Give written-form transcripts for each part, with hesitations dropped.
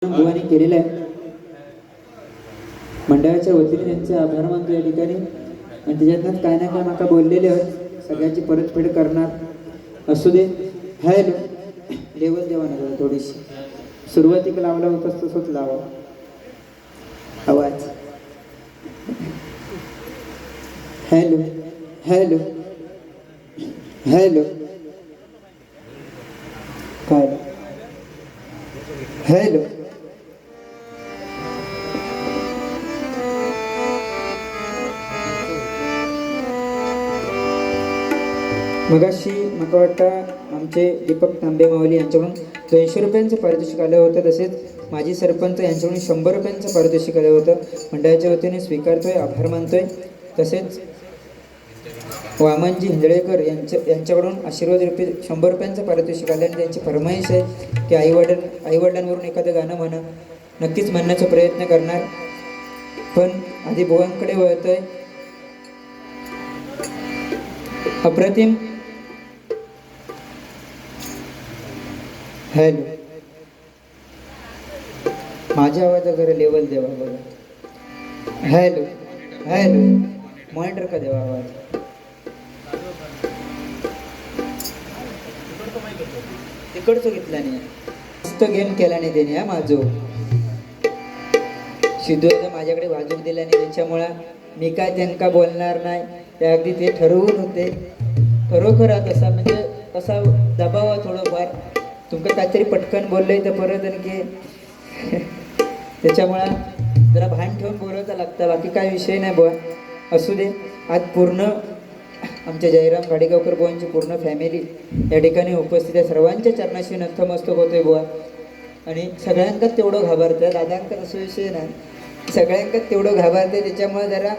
बुवानी केलेला आहे. मंडळाच्या वतीने त्यांचे आभार मानतो या ठिकाणी. आणि त्याच्यातच काय ना काय माका बोललेले आहेत, सगळ्याची परतफेड करणार असू दे. हॅलो लेवल देवा ना थोडीशी सुरुवातीला लावला होता तसंच लावा आवाज. हॅलो हॅलो हॅलो काय हॅलो मगाशी मला वाटतं आमचे दीपक तांबे माऊली यांच्याकडून 200 रुपयांचं पारितोषिक आलं होतं. तसेच माजी सरपंच यांच्याकडून 100 रुपयांचं पारितोषिक आलं होतं. मंडळाच्या वतीने स्वीकारतोय, आभार मानतोय. तसेच वामनजी हिंदळेकर यांच्याकडून आशीर्वाद रुपये 100 रुपयांचं पारितोषिक आलं. आणि त्यांची फरमाईश आहे की आईवडिलांवरून एखादं गाणं म्हणा. नक्कीच म्हणण्याचा प्रयत्न करणार, पण आधी बुवांकडे वळतोय. अप्रतिम हॅलो माझ्या आवाजाकडे लेवल देवा बघा. हॅलो हॅलो मॉनिटर का देवा आवाज. तिकडचं घेतला नाही, मस्त गेम केला नाही त्याने. हा माझो सिद्धू माझ्याकडे वाजवून दिला नाही, त्याच्यामुळं मी काय त्यांना बोलणार नाही. ते अगदी ते ठरवून होते. खरोखर तसा म्हणजे कसा दबाव थोडंफार तुमचं काहीतरी पटकन बोललंय तर परत आणखी त्याच्यामुळं जरा भान ठेवून बोलायचं लागतं. बाकी काय विषय नाही बुवा, असू दे. आज पूर्ण आमच्या जयराम गाडेगावकर बुवांची पूर्ण फॅमिली या ठिकाणी उपस्थित आहे. सर्वांच्या चरणाशी नतमस्तक होतोय बुवा. आणि सगळ्यांकाच तेवढं घाबरतंय. दादांका असं विषय नाही, सगळ्यांकाच तेवढं घाबरतंय. त्याच्यामुळे जरा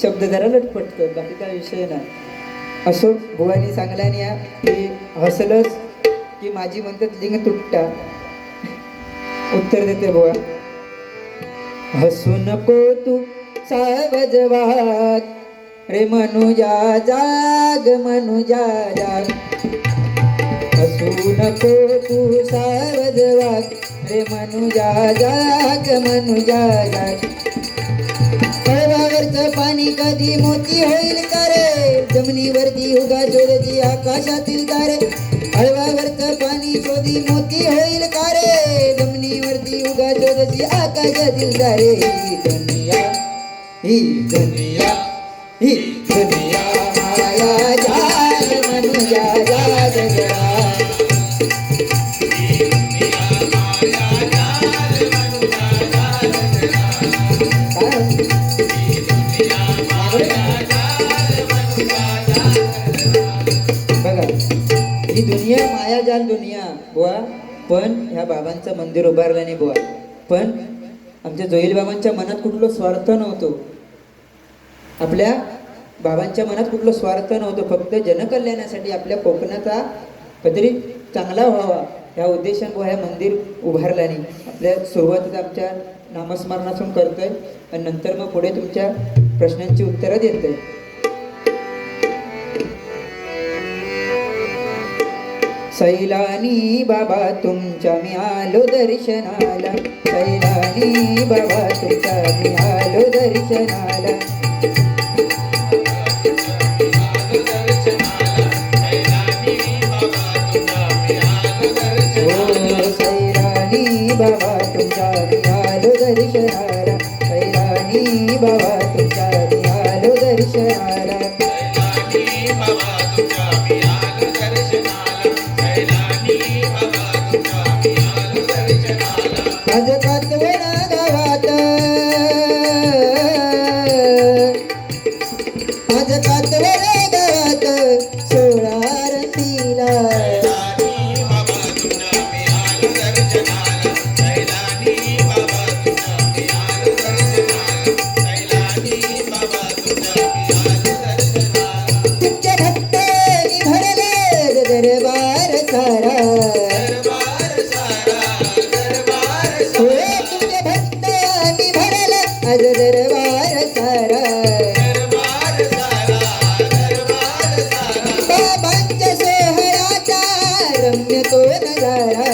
शब्द जरा लटपटतात, बाकी काय विषय नाही. असो बुवानी सांगल्याने या की हसलंच की माझी म्हणतात लिंग तुटता. उत्तर देते बुवा. हसू नको तू सावज वाग रे मनुजा जाग मनुजा जाग. हसू नको तू सावज वाग रे मनुजा जाग मनुजा जाग. हळवावरचं पाणी कधी मोती होईल का रे, जमिनीवरती उगा शोधती आकाशातील तारे. हळवावरचं पाणी शोधी मोती होईल का रे, जमिनीवरती उगा शोधती आकाशातील तारे. ही दुनिया ही दुनिया माया जाग मनुजा जाग जरा. ही दुनिया मायाजाल दुनिया बुवा. पण ह्या बाबांचं मंदिर उभारलं नाही बुवा. पण आमच्या जोईल बाबांच्या मनात कुठलं स्वार्थ नव्हतं. आपल्या बाबांच्या मनात कुठलं स्वार्थ नव्हतं. फक्त जनकल्याणासाठी आपल्या कोकणाचा काहीतरी चांगला व्हावा ह्या उद्देशाने बुवा हे मंदिर उभारलं नाही. आपल्या सुरुवातीत आमच्या नामस्मरणातून करतोय आणि नंतर मग पुढे तुमच्या प्रश्नांची उत्तरं देतोय. सैलानी बाबा तुमच्या मी आलो दर्शनाला. सैलानी बाबा तुमच्या मी आलो दर्शनाला. हो सैलानी बाबा तुमच्या मी आलो दर्शनाला. सैलानी बाबा तुमच्या मी आलो दर्शनाला. माझ कातवना गावात माझ कातवना गावात 16 रंगीला. तुमच्या भक्तांनी भरले दरबार सारा. आज दरबार सारा बाबांच्या सोहळ्याचा रम्य तो नजारा.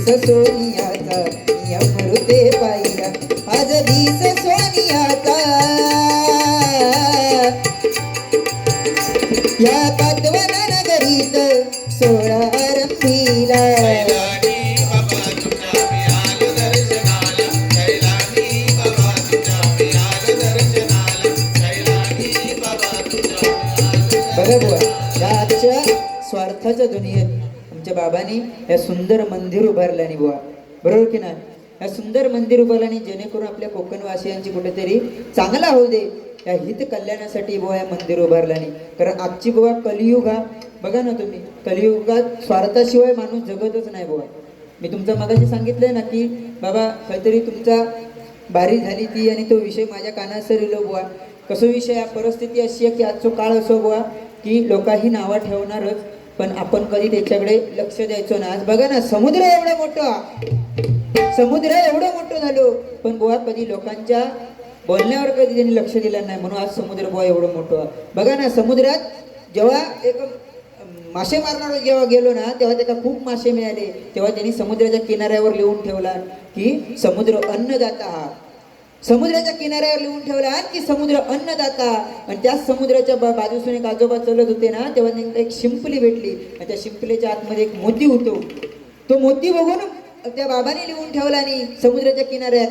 दिस सोनियाचा मी अमृते पाहिला आज दिस सोनियाचा या कातवन नगरीत सोळा आरंभीला बघा बुवा या आजच्या स्वार्थाच्या दुनियेत आमच्या बाबांनी या सुंदर मंदिर उभारलं आणि बुवा बरोबर की नाही या सुंदर मंदिर उभारलं आणि जेणेकरून आपल्या कोकणवासियांची कुठेतरी चांगला होऊ दे या हित कल्याणासाठी बुवा या मंदिर उभारलं नाही कारण आजची बुवा कलियुग हा बघा ना तुम्ही कलियुगात स्वार्थाशिवाय माणूस जगतच नाही बुवा मी तुमचं मगाशी सांगितलंय ना की बाबा काहीतरी तुमचा बारी झाली ती आणि तो विषय माझ्या कानात सरिलो बुवा कसं विषय आहे परिस्थिती अशी आहे की आजचा काळ असो बुवा की लोकांही नावं ठेवणारच पण आपण कधी त्याच्याकडे लक्ष द्यायचो ना आज बघा ना समुद्र एवढं मोठं झालो पण बुवा कधी लोकांच्या बोलण्यावर कधी त्यांनी लक्ष दिलं नाही म्हणून आज समुद्र बुवा एवढं मोठं बघा ना समुद्रात जेव्हा एक मासे मारणार जेव्हा गेलो ना तेव्हा त्याला खूप मासे मिळाले तेव्हा त्यांनी समुद्राच्या किनाऱ्यावर लिहून ठेवला की समुद्र अन्नदाता हा समुद्राच्या किनाऱ्यावर लिहून ठेवला की समुद्र अन्नदाता आणि त्याच समुद्राच्या बाजूसून एक आजोबा चालत होते ना तेव्हा त्यांना एक शिंपली भेटली आणि त्या शिंपलीच्या आतमध्ये एक मोती होतो तो मोती बघून त्या बाबाने लिहून ठेवला आणि समुद्राच्या किनाऱ्यात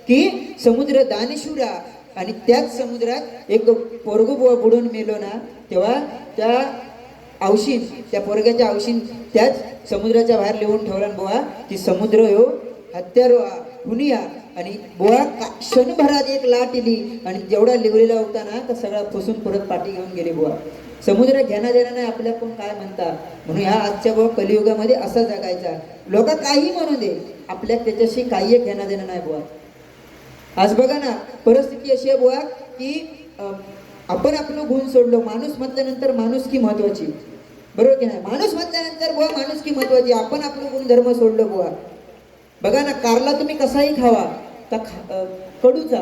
की समुद्र दानशूरा आणि त्याच समुद्रात एक पोरगो बुडून मेलो ना तेव्हा त्या औशीन त्या पोरग्याच्या औशीन त्याच समुद्राच्या बाहेर लिहून ठेवला बुवा की समुद्र हो हत्यारो हुनिया आणि बुवा क्षणभरात एक लाट इली आणि जेवढा लिवलेला होता ना तर सगळा पुसून परत पाठी घेऊन गेली बुवा समुद्र घेणा देणं नाही आपल्या कोण काय म्हणता म्हणून ह्या आजच्या बुवा कलियुगामध्ये असा जगायचा लोक काही म्हणू दे आपल्या त्याच्याशी काही एक घेणं देणं नाही बुवा आज बघा ना परिस्थिती अशी आहे बुवा की आपण आपलं गुण सोडलो माणूस म्हटल्यानंतर माणुसकी महत्वाची बरोबर की नाही माणूस म्हटल्यानंतर बुवा माणुसकी महत्वाची आपण आपलं गुणधर्म सोडलो बुवा बघा ना कारला तुम्ही कसाही खावा तर कडूचा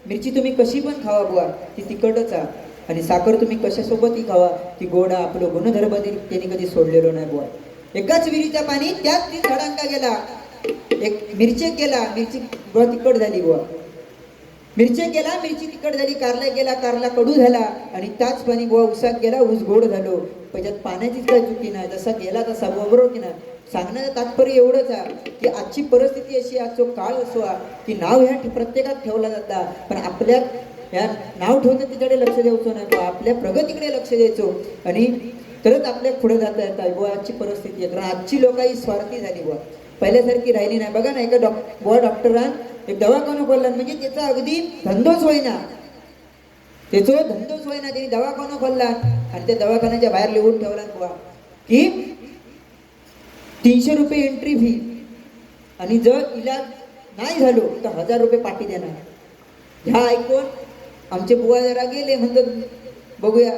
मिरची तुम्ही कशी पण खावा बुवा ती तिखटचा आणि साखर तुम्ही कशासोबतही खावा ती गोडा आपलं गुणधर्म त्यांनी कधी सोडलेलो नाही बुवा एकाच विहिरीचा पाणी त्याच ती झाडांका गेला एक मिरची केला मिरची बुवा तिखट झाली बुवा मिरची केला मिरची तिखट झाली कारला गेला कारला कडू झाला आणि त्याच पाणी बुवा उसात गेला ऊस गोड झालो त्याच्यात पाण्याचीच काय चुकी नाही जसा गेला तसा बुवा बरोबर की नाही सांगण्याचं तात्पर्य एवढंच आहे की आजची परिस्थिती अशी आजचो काळ असो की नाव ह्या प्रत्येकात ठेवला जाता पण आपल्या ह्या नाव ठेवतं तिकडे लक्ष द्यायचो नाही बुवा आपल्या प्रगतीकडे लक्ष द्यायचो आणि तरच आपल्या पुढे जाता येतात बुवा आजची परिस्थिती आहे कारण आजची लोक ही स्वार्थी झाली बुवा पहिल्यासारखी राहिली नाही बघा ना एका बुवा डॉक्टरान एक दवाखाना खोलला म्हणजे त्याचा अगदी धंदोच होईना त्यांनी दवाखाना खोलला आणि त्या दवाखान्याच्या बाहेर लिहून ठेवला बुवा की 300 रुपये एंट्री फी आणि जर इलाज नाही झालो तर 1000 रुपये पाठी देणार ह्या ऐकून आमचे बुवा जरा गेले म्हणतात बघूया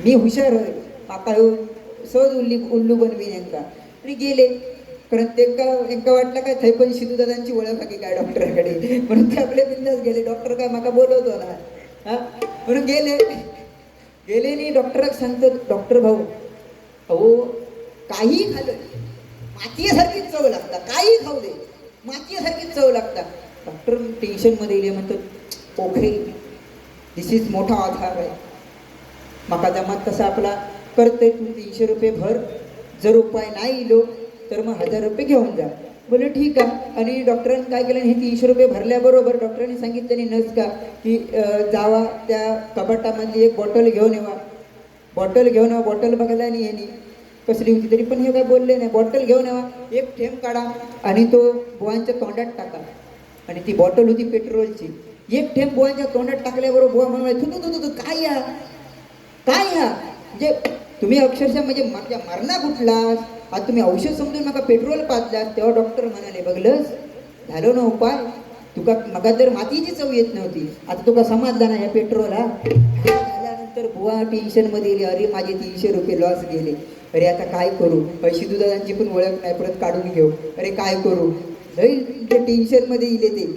मी हुशार होय काका सहज उल्लू बनवी यांका आणि गेले कारण त्यांका वाटलं काय थै पण शिदू दादांची ओळख आहे काय डॉक्टरकडे म्हणून ते आपले बिंदास गेले डॉक्टर काय माका बोलवतो ना हा म्हणून गेले आणि डॉक्टराक सांगतो डॉक्टर भाऊ अहो काही खाल्लं मातीसारखीच चव लागतात काही खाऊ दे मातीसारखीच चव लागतात डॉक्टर टेन्शनमध्ये येईल म्हणतात ओके दिस इज मोठा आधार आहे माका जमात कसा आपला करतोय तू 300 रुपये भर जर उपाय नाही इलो तर मग 1000 रुपये घेऊन जा बोले ठीक आहे आणि डॉक्टरांनी काय केलं हे 300 रुपये भरल्याबरोबर डॉक्टरांनी सांगितलं नस का की जावा त्या कपाटामधली एक बॉटल घेऊन येवा बॉटल बघायला नाही येणे कसली होती तरी पण हे काय बोलले नाही बॉटल घेऊन यावा एक थेंब काढा आणि तो बुवांच्या तोंडात टाका आणि ती बॉटल होती पेट्रोलची एक थेंब बुवांच्या तोंडात टाकल्याबरोबर बुवा म्हणाले तू काय ह्या म्हणजे तुम्ही अक्षरशः म्हणजे माझ्या मरणा कुठलास आज तुम्ही औषध समजून मका पेट्रोल पाजलास तेव्हा डॉक्टर म्हणाले बघलंस झालो ना उपाय तुका मका तर मातीची चव येत नव्हती आता तुका समजला ना ह्या पेट्रोल हा झाल्यानंतर बुवा टेन्शनमध्ये गेले अरे माझे 300 रुपये लॉस गेले अरे आता काय करू पैसे दुधाची पण ओळख नाही परत काढून घेऊ अरे काय करू लई टेन्शनमध्ये येले ते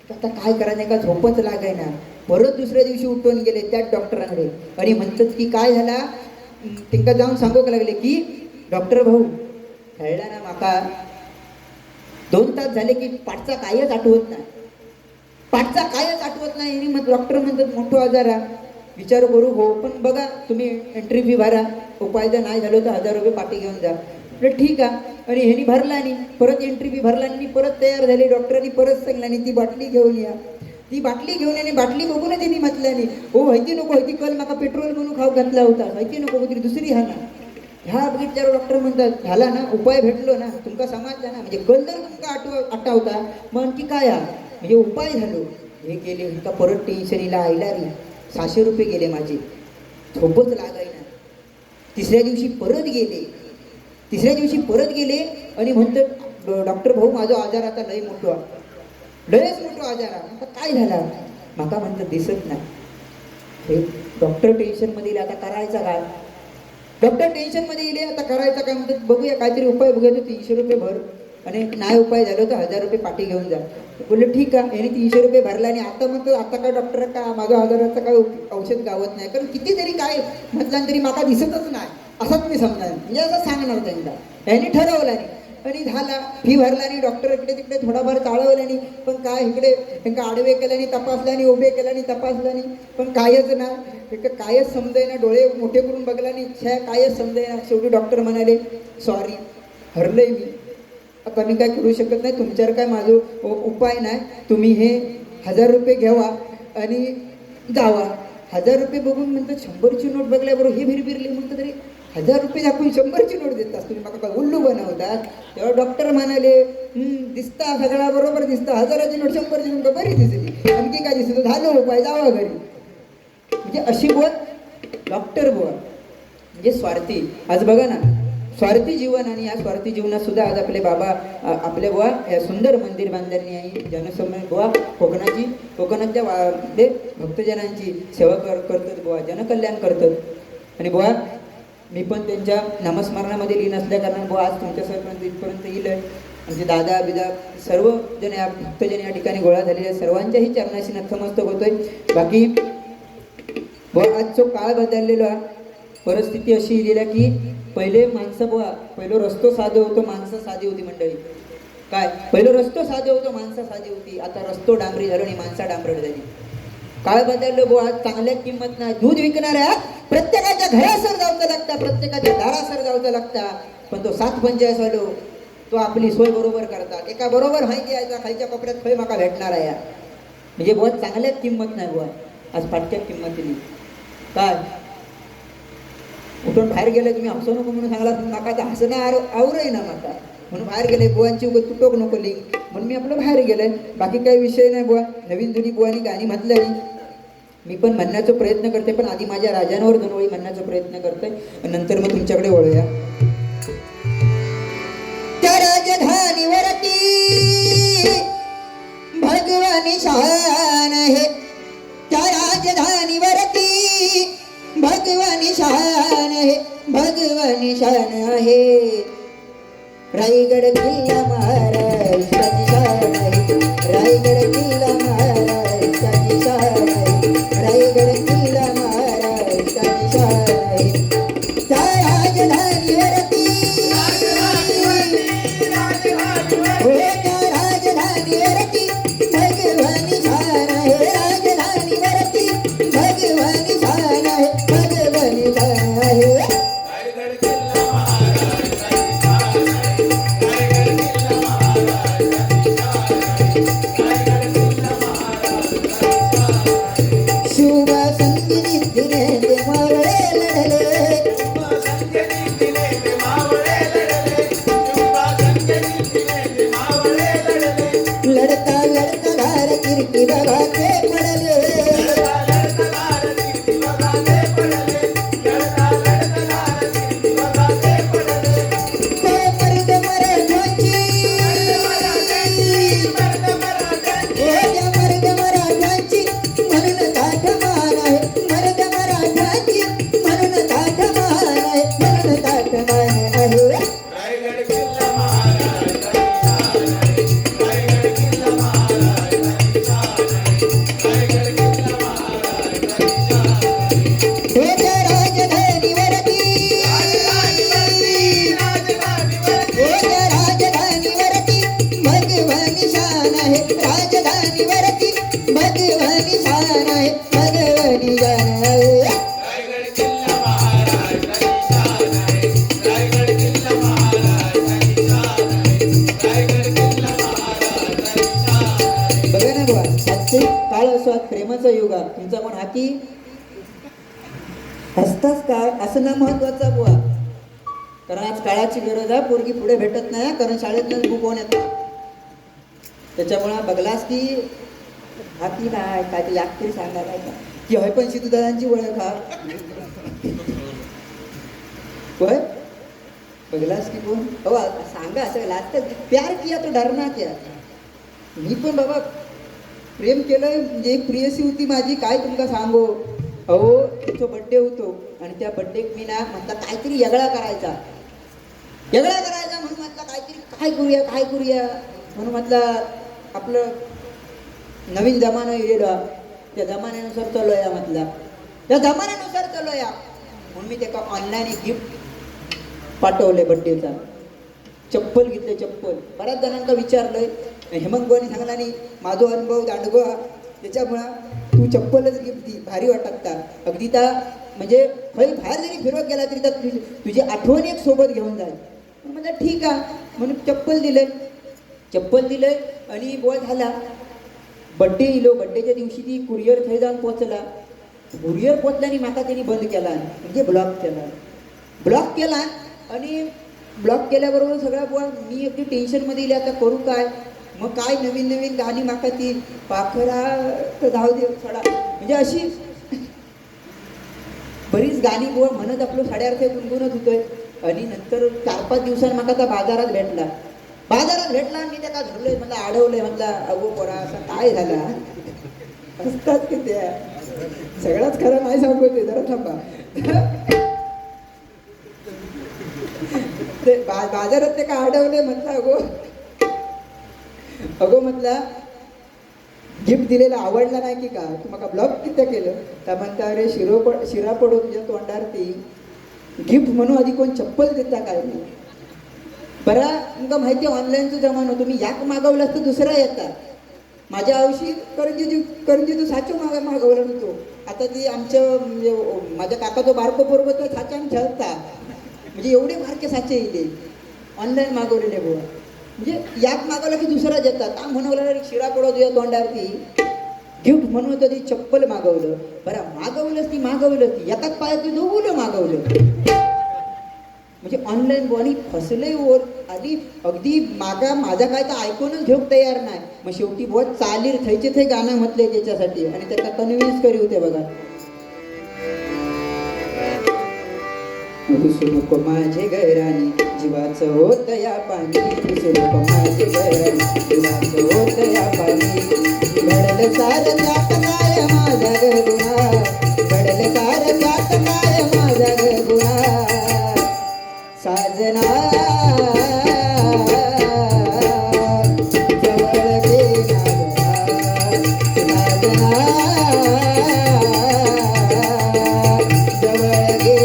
आता काय करायचं का झोपच लागाय ना परत दुसऱ्या दिवशी उठून गेले त्याच डॉक्टरांकडे आणि म्हणतात की काय झाला त्यांना जाऊन सांगू लागले की डॉक्टर भाऊ कळला ना माका 2 तास झाले की पाठचा कायच आठवत नाही, पाठचा कायच आठवत नाही. आणि मग डॉक्टर म्हणतात मोठो आजार आहे, विचार करू हो, पण बघा तुम्ही एंट्री फी भरा, उपाय जर नाही झालो तर 1000 रुपये पाठी घेऊन जा. म्हटलं ठीक आहे. आणि ह्यानी भरला नाही, परत एंट्री फी भरला आणि परत तयार झाली. डॉक्टरांनी परत सांगला आणि ती बाटली घेऊन या. ती बाटली घेऊन आणि बाटली बघूनच त्यांनी म्हटल्याने हो माहिती नको, माहिती कल माका पेट्रोल म्हणून खाऊ घातला होता, माहिती नको तरी दुसरी हा ना. ह्या बघितल्यावर डॉक्टर म्हणतात झाला ना उपाय भेटलो ना, तुमका समजला ना, म्हणजे कल जर तुमका आठवता मग आणखी काय म्हणजे उपाय झालो. हे गेले का परत टेन्शनीला आयला रे, 600 रुपये गेले माझे, झोपच लागायला. तिसऱ्या दिवशी परत गेले आणि म्हणतात डॉक्टर भाऊ माझा आजार आता लय मोठा, लयच मोठा आजार आहे. आता काय झाला माका म्हणतात दिसत नाही. हे डॉक्टर टेन्शनमध्ये येईल, आता करायचा काय, डॉक्टर टेन्शनमध्ये येईल आता करायचा काय. म्हणतात बघूया काहीतरी उपाय बघूया, तर 300 रुपये भर आणि नाही उपाय झालं तर 1000 रुपये पाठी घेऊन जा. बोलले ठीक आहे. याने 300 रुपये भरला आणि आता म्हणतो आता काय डॉक्टर का माझा आजाराचं काय औषध गावत नाही, कारण कितीतरी काय म्हटलं तरी माका दिसतच नाही असंच मी समजणार, म्हणजे असं सांगणार त्यांना. यांनी ठरवलं नाही आणि झाला, फी भरला आणि डॉक्टर इकडे तिकडे थोडाफार चाळवल्याने, पण काय इकडे त्यांना आडवे केल्याने तपासल्याने, उभे केल्याने तपासल्याने, पण कायच ना, कायच समजायना. डोळे मोठे करून बघल्याने कायच समजायना. शेवटी डॉक्टर म्हणाले सॉरी हरलंय मी, आता मी काय करू शकत नाही, तुमच्यावर काय माझं उपाय नाही, तुम्ही हे 1000 रुपये घ्यावा आणि जावा. 1000 रुपये बघून म्हणतात 100ची नोट बघल्याबरोबर हे भिरभिरले, म्हणतात तरी 1000 रुपये दाखवून 100ची नोट देतात तुम्ही, मला काय उल्लू बनवतात. तेव्हा डॉक्टर म्हणाले दिसता सगळा बरोबर दिसता, 1000ची नोट 100ची नोट बरी दिसली, आणखी काय दिसत झालं उपाय जावा घरी. म्हणजे अशी बोल डॉक्टर बोल म्हणजे स्वार्थी. आज बघा ना स्वार्थी जीवन, आणि या स्वार्थी जीवनात सुद्धा आज आपले बाबा आपल्या बुवा या सुंदर मंदिर बांधण्यानी आहे. जनसमय बुवा कोकणातल्या भक्तजनांची सेवा करतात बुवा, जनकल्याण करतात. आणि बुवा मी पण त्यांच्या नामस्मरणामध्ये लीन असल्या कारणाने बुवा आज तुमच्या सर्वांपर्यंत इथपर्यंत येईल. आमचे दादा बिदा सर्वजण या भक्तजन या ठिकाणी गोळा झालेले सर्वांच्याही चरणाशी नतमस्तक होतोय. बाकी बुवा आज जो काळ बदललेला, परिस्थिती अशी इलेल्या की पहिले माणसं बुवा पहिलं रस्तो साधं होतं, माणसं साधी होती मंडळी. काय पहिलं रस्तो साधं होतं, माणसं साधी होती. आता रस्तो डांबरी झालो आणि माणसा डांबरट झाली. काळ बदललो बुवा, चांगल्या किंमत नाही. दूध विकणाऱ्या प्रत्येकाच्या घरासर जावचं लागतं, प्रत्येकाच्या दारासर जावचं लागतं, पण तो 7-5 वालो तो आपली सोय बरोबर करतात. एका बरोबर माहिती आहे का खायच्या कोपऱ्यात खय माका भेटणार आहे, म्हणजे बुवा चांगल्यात किंमत नाही बुवा, आज फाटक्यात किंमत दिली. काय उठून बाहेर गेले तुम्ही हसू नको म्हणून सांगला, माका हसणं आवरही ना माका, म्हणून बाहेर गेले. बुवांची उगत तुटोक नको लिंक म्हणून मी आपलं बाहेर गेले. बाकी काही विषय नाही बुवा. नवीन जुनी बुवानी गाणी म्हटलं मी पण म्हणण्याचा प्रयत्न करते, पण आधी माझ्या राजांवर 2 ओळी म्हणण्याचा प्रयत्न करते, नंतर मग तुमच्याकडे वळूया. त्या राजधानीवरती भगवानी शान आहे, त्या राजधानीवरती भगवानी शान आहे, भगवानी शान आहे. रायगड किल्ला महाराष्ट्राची शान आहे, रायगड किल्ला महाराष्ट्राची शान आहे, रायगड किल्ला महाराष्ट्राची शान आहे. त्या राजधानीवरती हो, त्या राजधानीवरती भगवानी शान आहे, राजधानीवरती भगवानी शान आहे, भगवानी शान आहे. मावळे महत्वाचा युग आहे. तुमचा पण हाती हसताच काय असं ना महत्वाचा बुवा. कारण आज काळाची गरज आहे. पोरगी पुढे भेटत नाही कारण शाळेतनं बुक होऊन येतात. त्याच्यामुळे बघलास की हाती नाही काय ते याक तरी सांगायला का की हय पण सिद्धू दादांची ओळख हा होय बघलास की कोण हो सांगा असं लागतं प्यार किया तो डरना क्या. मी पण बाबा प्रेम केलं म्हणजे एक प्रियसी होती माझी काय तुमका सांगू. अहो तिचा बड्डे होतो आणि त्या बड्डेक मी ना म्हटलं काहीतरी वेगळा करायचा म्हणून म्हटलं काहीतरी काय करूया म्हणून म्हटलं आपलं नवीन जमाना येलेला त्या जमान्यानुसार चालूया म्हटलं त्या जमान्यानुसार चालूया म्हणून मी त्याला ऑनलाईन एक गिफ्ट पाठवले बड्डेचा. चप्पल घेतले चप्पल. बऱ्याच जणांना विचारलंय हेमंत गोवानी सांगला आणि माझा अनुभव दांडगो त्याच्यामुळं तू चप्पलच गिफ्ट दी भारी वाटत का अगदी त्या म्हणजे बाहेर जरी फिरवत गेला तरी तर तुझी आठवण एक सोबत घेऊन जाईल. म्हणजे ठीक आहे म्हणून चप्पल दिलंय आणि बुवा झाला बड्डे इलो. बड्डेच्या दिवशी ती कुरिअर थंय जाऊन पोचला. कुरिअर पोचल्याने माका त्यांनी बंद केला म्हणजे ब्लॉक केला आणि ब्लॉक केल्याबरोबर सगळ्या बुवा मी अगदी टेन्शनमध्ये येईल आता करू काय. मग काय नवीन गाणी माका ती पाखरा तर धाव दे सोडा म्हणजे अशी बरीच गाणी बुवा म्हणत आपलं साडेआठशे गुणगुणत होतोय. आणि नंतर 4-5 दिवसांनी माका आता बाजारात भेटला मी त्याला धरलोय म्हटलं अडवलंय म्हटलं अगो पोरा असं काय झाला असतात की त्या सगळ्याच खरं नाही सांगते जरा थांबा. ते बाजारात ते का अडवले म्हटलं अगो म्हटलं गिफ्ट दिलेला आवडला नाही की का तू मला ब्लॉक किती केलं तर म्हणता अरे शिरा पडो तुझ्या तोंडार ती गिफ्ट म्हणून आधी कोण चप्पल देता काय नाही. बरा तुमका माहिती ऑनलाईनचं जमानो तुम्ही याक मागवलं तर दुसरा येतात. माझ्या आयुष्य करंजी तू साचो मागवला नव्हतो. आता ती आमच्या म्हणजे माझ्या काकाचं बारको पोरगं तो साच्यान खेळता म्हणजे एवढे बारके साचे येते ऑनलाईन मागवलेले बुवा. म्हणजे याक मागवलं की दुसराच येतात. का म्हणवलं शिरा पडो तुझ्या तोंडावरती गिफ्ट म्हणून होतं ती चप्पल मागवलं. बरं मागवलंच ती एकाच पायात ती दोघं मागवलं म्हणजे ऑनलाईन बोनी फसले वर आधी अगदी माझा काय तर ऐकूनच घेऊन तयार नाही. मग शेवटी बहुत चालीर थैचे थै गाणं म्हटले त्याच्यासाठी आणि त्याला कन्व्हिन्स करी होते बघा. रुसू नको माझे गैराणी जीवाचं होत या पाणी रुसू नको माझे गैराणी जीवाचं होत या पाणी घडलं सारं त्यात काय माझा गुन्हा घडलं सारं त्यात काय माझा गुन्हा साजना जवळ घे साजना जवळ घे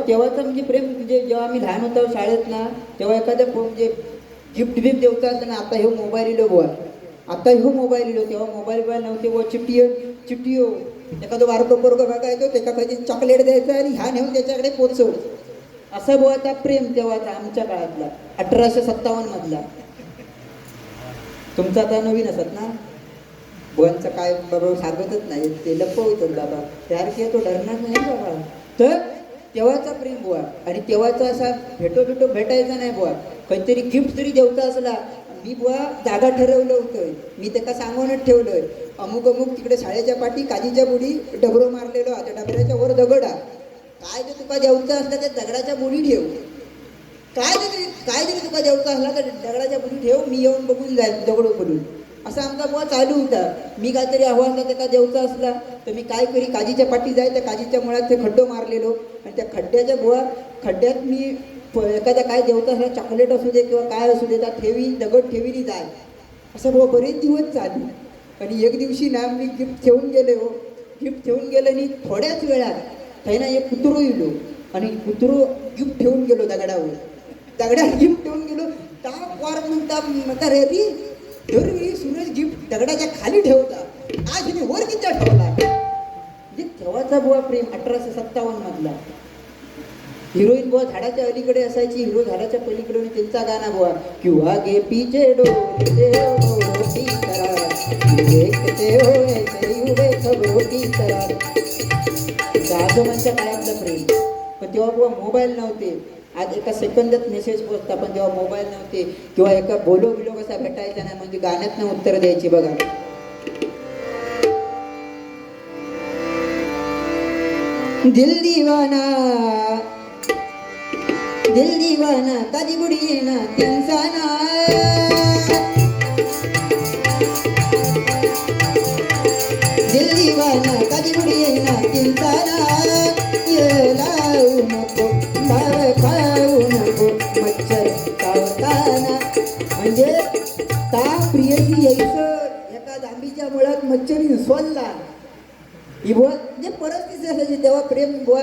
तेव्हाचं म्हणजे प्रेम म्हणजे जेव्हा आम्ही लहान होतो शाळेत ना तेव्हा एखाद्या म्हणजे गिफ्ट देवता असतं ना. आता हे मोबाईल इलो बुवा तेव्हा मोबाईल नव्हते बुवा चिठ्ठी एखादं बारको पोरगं बघायचो त्याच्या कधी चॉकलेट द्यायचं आणि ह्या नेऊन त्याच्याकडे पोचव असं बुवा आता प्रेम तेव्हाचा आमच्या काळातला 1857 मधला. तुमचा आता नवीन असत ना बुवांचं काय बाबा सांगतच नाही ते लपवतच बाबा तयार किया तो डरणार नाही बाबा. तर तेव्हाचा प्रेम बुवा आणि तेव्हाचा असा भेटायचा नाही बुवा. काहीतरी गिफ्ट जरी द्यायचा असला मी बुवा जागा ठरवलं होतं मी त्याला सांगूनच ठेवलंय अमुक तिकडे शाळेच्या पाठी काजीच्या बुडी डबरो मारलेलो आता डबऱ्याच्या वर दगडा काय जर तुका द्यायचं असलं तर दगडाच्या बुडी ठेव काय जरी तुका द्यायचं असला तर दगडाच्या बुडी ठेव मी येऊन बघून जाईल दगडो पडून असा आमचा बुवा चालू होता. मी काहीतरी आव्हानला त्याचा देवचा असला तर मी काय करी काजीच्या पाठी जाय त्या काजीच्या मुळात ते खड्डो मारलेलो आणि त्या खड्ड्याच्या बुवा खड्ड्यात मी एखाद्या काय देवता असला चॉकलेट असू दे किंवा काय असू दे त्या ठेवी दगड ठेवीनी जाय असं बुवा बरेच दिवस चालू. आणि एक दिवशी ना मी गिफ्ट ठेवून गेले हो. गिफ्ट ठेवून गेलं आणि थोड्याच वेळात काही ना एक कुत्रो येलो आणि कुत्रो गिफ्ट ठेवून गेलो दगडावर. दगडात गिफ्ट ठेवून गेलो ता वार म्हणता रे दरवेळी सूरज गिफ्ट दगडाच्या खाली ठेवता आज हिने वर किती ठेवला. म्हणजे तेव्हाचा बुवा प्रेम 1857 मधला. हिरोईन बुवा झाडाच्या अलीकडे असायची, हिरो झाडाच्या पलीकडे आणि त्यांचा गाणा बुवा क्यों आगे पीछे डोलते हो रोटी करा देखते हो ऐसे उडे खबरों की तरह. आजोबांच्या काळातलं प्रेम. पण तेव्हा बुवा मोबाईल नव्हते. आज एका सेकंदात मेसेज पोचता पण तेव्हा मोबाईल नव्हते किंवा एका बोलो बिलो कसा भेटायचा नाही म्हणजे गाण्यातनं उत्तर द्यायची बघा. दिल दीवाना ताजी बुढ़ी ना इंसाना दिल दीवाना ताजी बुढ़ी ना इंसाना ये लाऊ नको भाव खाऊ नको मच्छर चावताना. म्हणजे ता प्रियसी यायचं एका जांभीच्या मुळात मच्छरी सोडला ही बुवा म्हणजे परिस्थिती असायची तेव्हा प्रेम बुवा.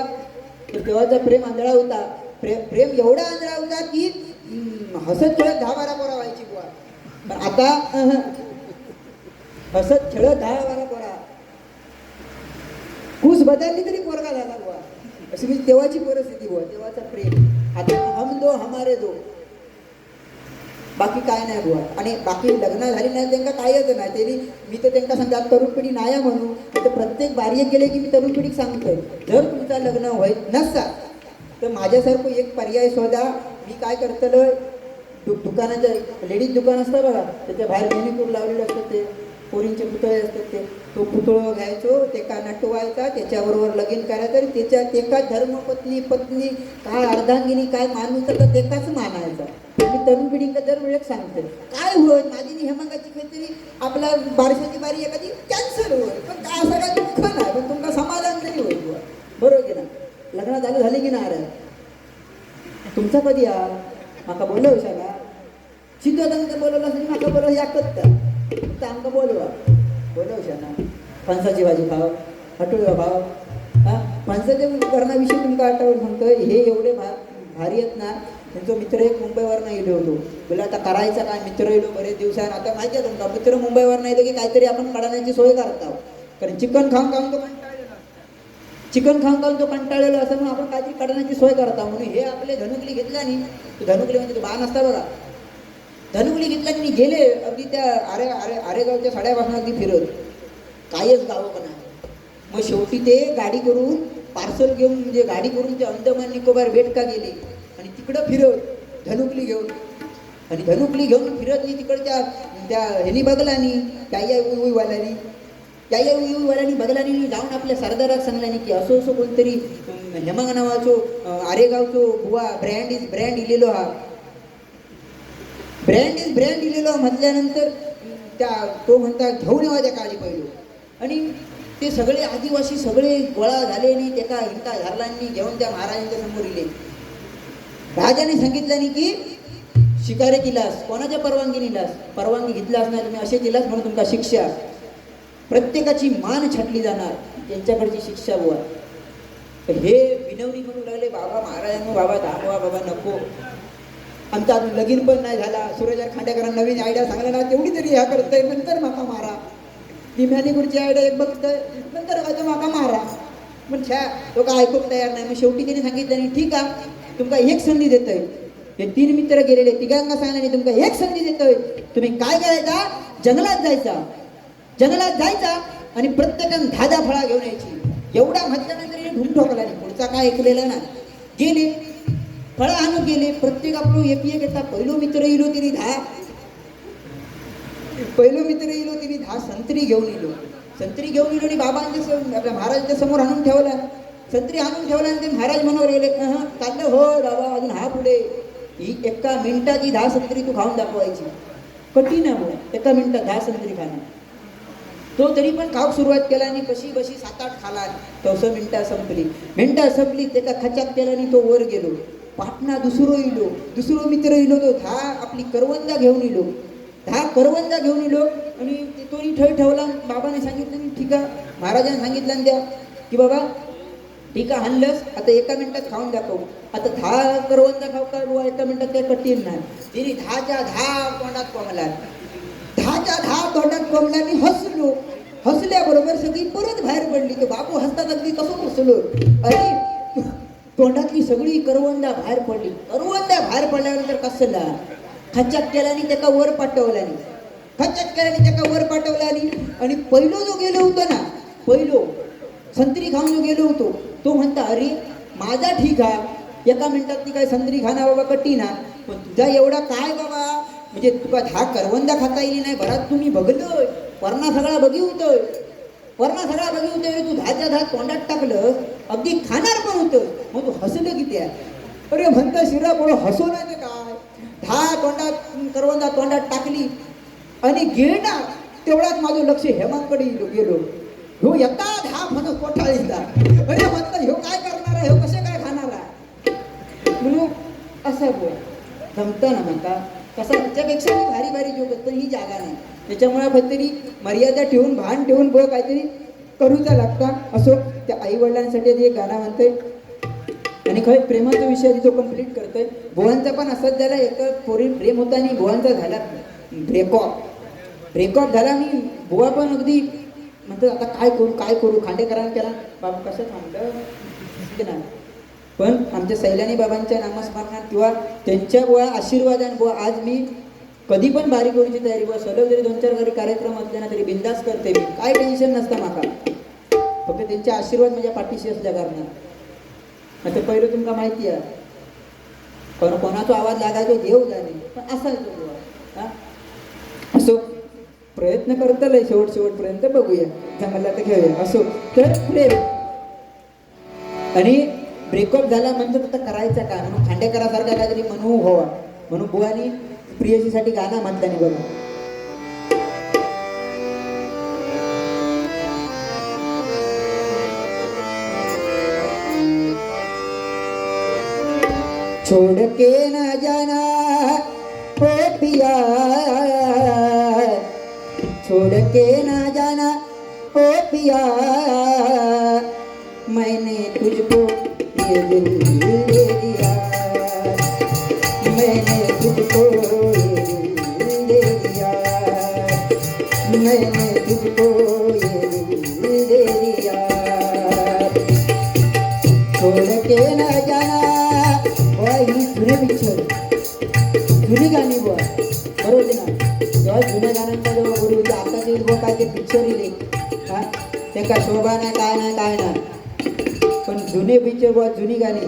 तेव्हाचा प्रेम आंधळा होता. प्रेम एवढा आंधळा होता की हसत खेळत 10-12 पोरा व्हायची बुवा. पण आता हसत खेळत 10-12 पोरा कूस बदलली तरी पोरगा झाला बुवा. अशी म्हणजे तेव्हाची परिस्थिती बुवा तेव्हाचा प्रेम. आता हम दो हमारे दो बाकी काय नाही बुवा. आणि बाकी लग्न झाली नाही त्यांना कायच नाही. त्यांनी मी तर त्यांना सांगता तरुण पिढी नाही म्हणू तर प्रत्येक बारीक गेले की मी तरुण पिढीक सांगतोय जर तुमचं लग्न होत नसता तर माझ्यासारखं एक पर्याय शोधा. मी काय करतलं दुकानाचं लेडीज दुकान असतं बघा त्याच्या बाहेर मेनिक्यूर लावलेलं असतं ते पोरींचे पुतळे असतात ते तो पुतळं घ्यायचो तेका नटवायचा त्याच्याबरोबर लगीन करायचं आणि त्याच्यात एका धर्मपत्नी पत्नी काय अर्धांगिनी काय मानूचं तर तेकाच मानायचा. मी तरुण पिढींना दर वेळेस सांगते काय होत माझी हेमांगाची काहीतरी आपला बारशाची बारी एखादी कॅन्सल होईल पण काय असं काय दुःख नाही पण तुमका समाधान तरी होईल बरोबर की ना. लग्न झाली की ना अरे तुमचा कधी आ माका बोलव शाला सिद्धोदांना बोलवलं असेल माका बोलव याकत फक्त आमका बोलवा बोलव शाला. फणसाची भाजी खाव हटोळा भाव हां फणसाच्या करण्याविषयी तुमका आठवण सांगतोय. हे एवढे भारी आहेत ना. त्यांचा मित्र एक मुंबईवरनं येलो होतो बोला आता करायचा काय मित्र येलो बरेच दिवसांनी. आता माहिती आहे तुमका मित्र मुंबईवरनं येतो की काहीतरी आपण काढण्याची सोय करतो कारण चिकन खाऊन तो कंटाळलेलो असं म्हणून आपण काहीतरी काढण्याची सोय करता म्हणून हे आपले धनुकली घेतला नाही. धनुकली म्हणजे बाण असता बघा धनुकली घेतला आणि गेले अगदी त्या आरेगावच्या साड्यापासून अगदी फिरत कायच गावं पण आहे. मग शेवटी ते गाडी करून पार्सल घेऊन म्हणजे गाडी करून ते अंदमान निकोबार बेट का गेले आणि तिकडं फिरत धनुकली घेऊन आणि धनुकली घेऊन फिरत नाही तिकडच्या त्या ह्यानी बघलानी त्या उईवाल्यानी बघलानी जाऊन आपल्या सरदाराक सांगल्यानी की असं असं कोणतरी हेमांग नावाचो आरेगावचो बुवा ब्रँड इज ब्रँड इलेलो हा ब्रँड इज ब्रँड इलेलो म्हटल्यानंतर त्या तो म्हणता घेऊन येवा त्या काळी पहिलो आणि ते सगळे आदिवासी सगळे गोळा झाले आणि त्याका हिंता झारलांनी घेऊन त्या महाराजांच्या समोर इले. राजाने सांगितल्यानी की शिकारे किलास कोणाच्या परवानगी निलास परवानगी घेतलास नाही तुम्ही असे केलास म्हणून तुमका शिक्षा प्रत्येकाची मान छाटली जाणार त्यांच्याकडची शिक्षा बुवा. तर हे विनवणी म्हणू लागले बाबा महाराजांनो बाबा दाखवा बाबा नको आमचा अजून लगीन पण नाही झाला. सूरजर खांडेकरांना नवीन आयडिया सांगला ना तेवढी तरी ह्या करतंय नंतर माका मारा. भीम्यानीपूरची आयडिया एक बघतंय नंतर काय माका मारा पण छ्या तो काय ऐकून तयार नाही. मग शेवटी त्याने सांगितलं नाही ठीक आहे तुमका एक संधी देतोय. हे 3 मित्र गेलेले तिघांना सांगल्याने तुमका एक संधी देतोय. तुम्ही काय करायचा जंगलात जायचा आणि प्रत्येकानं 10 फळा घेऊन यायची. एवढा म्हटल्यानंतर ढूम ठोकला नाही पुढचा काय ऐकलेला ना गेले फळं आणून गेले प्रत्येक आपलं एक येता पहिलो मित्र येलो तिने 10 संत्री घेऊन येलो आणि बाबांच्या आपल्या महाराजांच्या समोर आणून ठेवला. संत्री आणून ठेवला आणि ते महाराज मनोवर गेले चाललं हो बाबा अजून हा पुढे ही एका मिनिटाची 10 संत्री तू खाऊन दाखवायची. कठीण आहे बुवा. एका मिनिटात 10 संत्री खाणं. तो तरी पण खाऊक सुरुवात केला आणि कशी बशी 7-8 खाला. तसं मिनटा संपली त्याचा खचाक केला आणि तो वर गेलो. पाटणा दुसरो मित्र इलो. तो 10 आपली करवंदा घेऊन इलो. 10 करवंदा घेऊन इलो आणि तोही ठेवला. बाबाने सांगितलं ठीक आहे, महाराजांनी सांगितलं द्या की बाबा ठीक आहे आणलंस आता एका मिनिटात खाऊन दाखव. आता 10 करवंदा खाऊ का बुवा एका मिनिटात काही कठीण नाही. तिने 10च्या 10 तोंडात कोंबला. 10च्या 10 तोंडात कोंबला आणि हसल्याबरोबर सगळी परत बाहेर पडली. तो बापू हसतात अगदी कसं हसलो आणि तोंडातली सगळी करवंदा बाहेर पडली. करवंदा बाहेर पडल्यानंतर कसला खच्चाक केल्याने त्याला वर पाठवल्याने आणि पहिलो जो गेलो होतो ना, पहिलो संत्री खाऊन जो गेलो होतो तो म्हणता अरे माझा ठीक आहे एका मिनिटात ती काय संत्री खाना बाबा कठीण ना, पण तुझा एवढा काय बाबा म्हणजे तुका 10 करवंदा खाता येईल नाही. बरात तुम्ही बघलोय वरणा सगळा बघी होतोय तू 10च्या 10 तोंडात टाकलं अगदी खाणार पण होतं. मग तू हसलं किती आहे. अरे म्हणता शिरा बोल हसू नाही ते काय 10 करवंदा तोंडात टाकली आणि गेला तेवढाच माझं लक्ष हेमांकडे गेलो. ह्यो येता 10 म्हणून कोठाळीचा. अरे म्हणतात ह्यो काय करणार आहे, ह्यो कसे काय खाणार आहे म्हणून असं बोल जमतं ना म्हणता. कसा त्याच्यापेक्षा भारी जोक पण ही जागा नाही. त्याच्यामुळे काहीतरी मर्यादा ठेवून भान ठेवून बघ काहीतरी करूचा लागता. असो त्या आई वडिलांसाठी एक गाणं म्हणतोय आणि खरं प्रेमाचा विषय तो कम्प्लीट करतोय. भुवांचा पण असंच झाला. एक पोरी प्रेम होता आणि भुवांचा झाला ब्रेकऑफ झाला आणि बुवा पण अगदी म्हणतात आता काय करू खांडेकरांना केला बाबा कसं थांबलं ना. पण आमच्या सैलानी बाबांच्या नामस्मरणात किंवा त्यांच्या बुवा आशीर्वादाने बुवा आज मी कधी पण बारीक करूची तयारी बुवा सलग जरी 2-4 कार्यक्रम असले ना तरी बिंदास करते मी. काय टेन्शन नसतं माका. फक्त त्यांचे आशीर्वाद माझ्या पाठीशी असल्या कारणात. आता पहिलं तुमका माहिती आहे पण कोणाचा आवाज लागायचो देव जाणे पण असायचो बुवा. असो प्रयत्न करतलंय शेवटपर्यंत बघूया जमला तर घेऊया. असो तर प्रेम आणि ब्रेकअप झाला म्हणजे आता करायचा का म्हणून खांडेकरासारखा काहीतरी म्हणू व्हावा म्हणून बुवानी प्रियसीसाठी गाणं म्हणतानी बघा. छोड़ के न जाना ओ पिया, छोड़ के न जाना ओ पिया, मैंने तुझको ये दिल दे दिया, मैंने तुझको ये दिल दे दिया, मैंने तुझको ये दिल दे दिया, छोड़ के न जाना. ही जुने पिक्चर जुनी गाणी बुवा बरोबर ना. तेव्हा जुन्या गाण्यांचा जेव्हा गुरु होते आताचे बुवा काय ते पिक्चर इले हा ते काय शोभा नाही काय नाही पण जुने पिक्चर बुवा जुनी गाणी.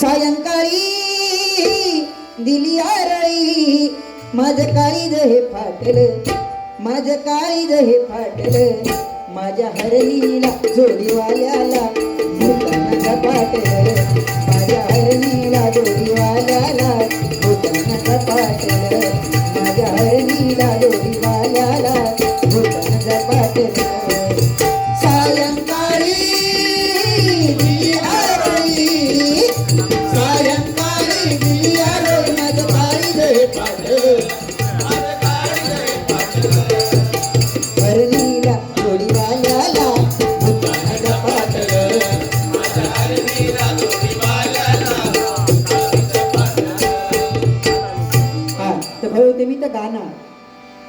सायंकाळी दिली आरळी माझं काळीज हे फाटलं, माझं काळीज हे फाटलं, माझ्या हरणीला जोडीवाल्याला भूतानं झपाटलं, माझ्या हरणीला जोडीवाल्याला भूतानं झपाटलं, माझ्या हरणीला जोडीवाल्याला भूतानं झपाटलं. सायंकाळी दिली आरळी, सायंकाळी दिली आरळी माझं काळीज हे फाटलं, हरणीला जोडीवाल्याला भूतानं झपाटलं, माझ्या हरणीला जोडीवाल्याला हा तर भाऊ ते मी तर गाणं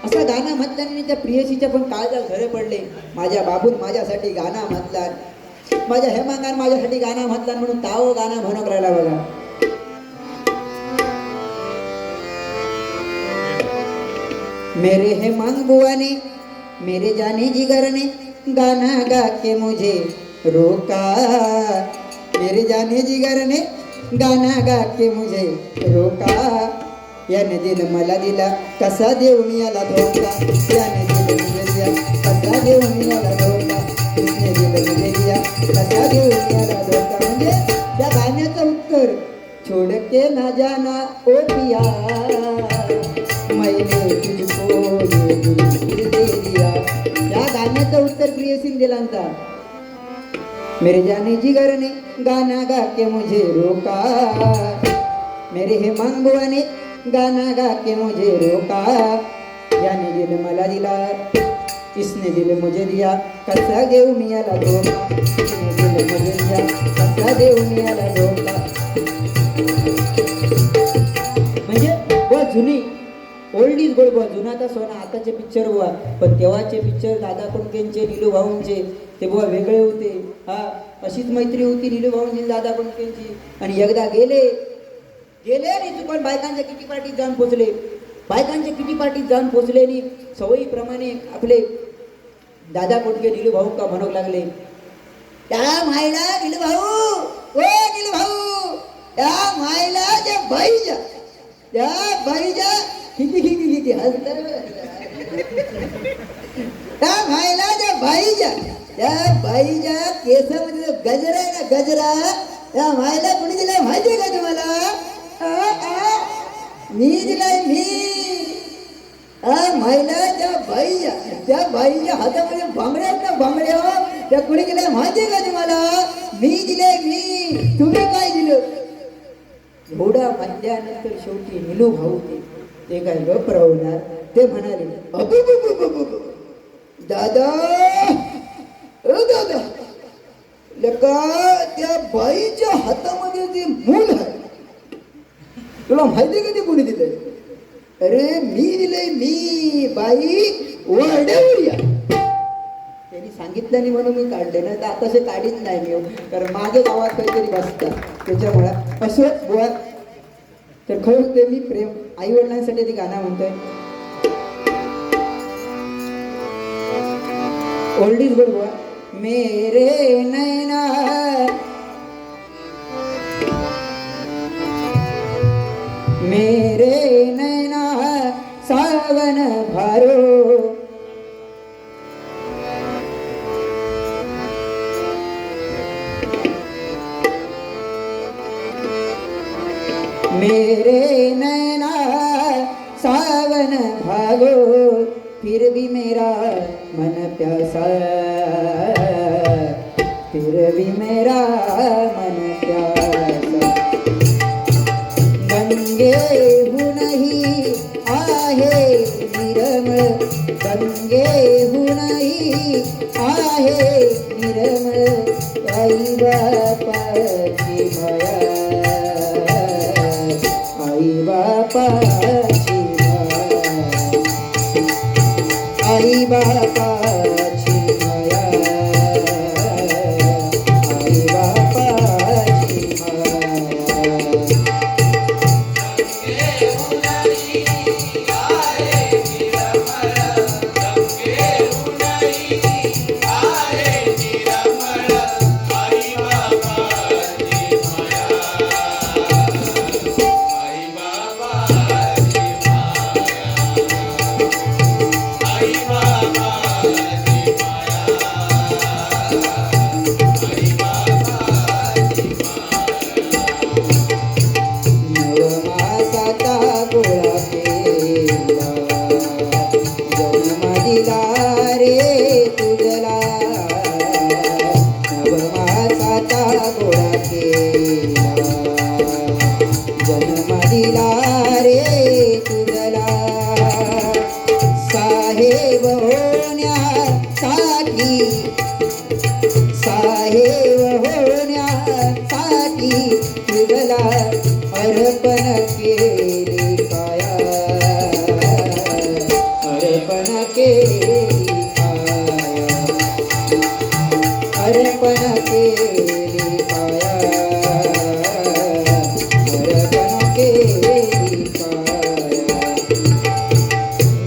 असा गाणं म्हटल्याने त्या प्रियसीच्या पण काळजात घरे पडले. माझ्या बाबून माझ्यासाठी गाणं म्हटला, माझ्या हेमांगान माझ्यासाठी गाणं म्हटला म्हणून ताव गाणं म्हणत राहिला बघा. मेरे हेमांग बुआ ने मेरे जाने जिगर ने गाना गा के मुझे रोका, मेरे जाने जिगर ने गाना गा के मुझे रोका, याने दिल मला दिला कसा देऊ मी याला धोका, याने दिल मला दिला कसा देऊ मी याला धोका, इसने दिल मुझे दिया कसा देऊ याला धोका. म्हणजे त्या गाण्याचं उत्तर छोड़ के ना जाना ओ पिया मैंने तुझको ये दिल दे दिया. या गाण्याचं उत्तर प्रियसीन दिलांचा. मेरे जाने जिगर ने गाना गा के मुझे रोका, मेरे हेमांग बुआ ने गाना गा के मुझे रोका. याने दिल मला दिला इसने दिल मुझे दिया कसा देऊ मी याला धोका. इसने दिल मुझे दिया कसा देऊ मी याला धोका. म्हणजे बुवा जुनी ओल्ड इज गोल्ड बुवा. जुनाचा सोना आताचे पिक्चर बुवा. पण तेव्हाचे पिक्चर दादा कोंडकेंचे नीलू भाऊंचे ते बुवा वेगळे होते. हा अशीच मैत्री होती नीलू भाऊंची दादा कोंडकेंची. आणि एकदा गेले आणि चुकून बायकांच्या किटी पार्टीत जाऊन पोचले. बायकांच्या किटी पार्टीत जाऊन पोचले आणि सवयीप्रमाणे आपले दादा कोंडके नीलू भाऊ का म्हणू लागले, त्या मायला नीलू भाऊ, ओ नीलू भाऊ, त्या मायला त्या बाईच्या किती हसत त्या मायला त्या बाईच्या केसामध्ये जो गजरा आहे ना गजरा, त्या मायला कोणी दिलाय माहितीये का तुम्हाला? मी दिलाय मी. मायला त्या बाईच्या हातामध्ये बांगड्या आहेत ना बांगड्या, त्या कोणी दिलाय माहितीये का तुम्हाला? मी दिले मी. तुम्ही काय दिलं? एवढा म्हणल्यानंतर शेवटी नीलू भाऊ ते काय गप राहणार. ते म्हणाले, दादा दादा लका त्या बाईच्या हातामध्ये जे मूल आहे तुला माहिती का ते कोणी दिलंय? अरे मी दिलंय मी. बाई वरड्यावर या. त्यांनी सांगितलं नाही म्हणून मी काढले ना, तर आताशे काढीत नाही मी, कारण माझ्या गावात काहीतरी बसतात त्याच्यामुळे असं बुवा. तर खरंच ते मी प्रेम आई वडिलांसाठी ते गाणं म्हणतोय. ओल्ड इज गोल्ड बुवा. मेरे नैना मेरे नैना सावन भारो, मेरे नैना सावन भागो, फिर भी मेरा मन प्यासा, फिर भी मेरा मन प्यासा. गंगे हूँ नहीं आहे निर्मळ, गंगे हूँ नहीं आहे निर्मळ, आई बापाची माया, आई बापाची माया, आई बापाची माया, आई बापाची माया.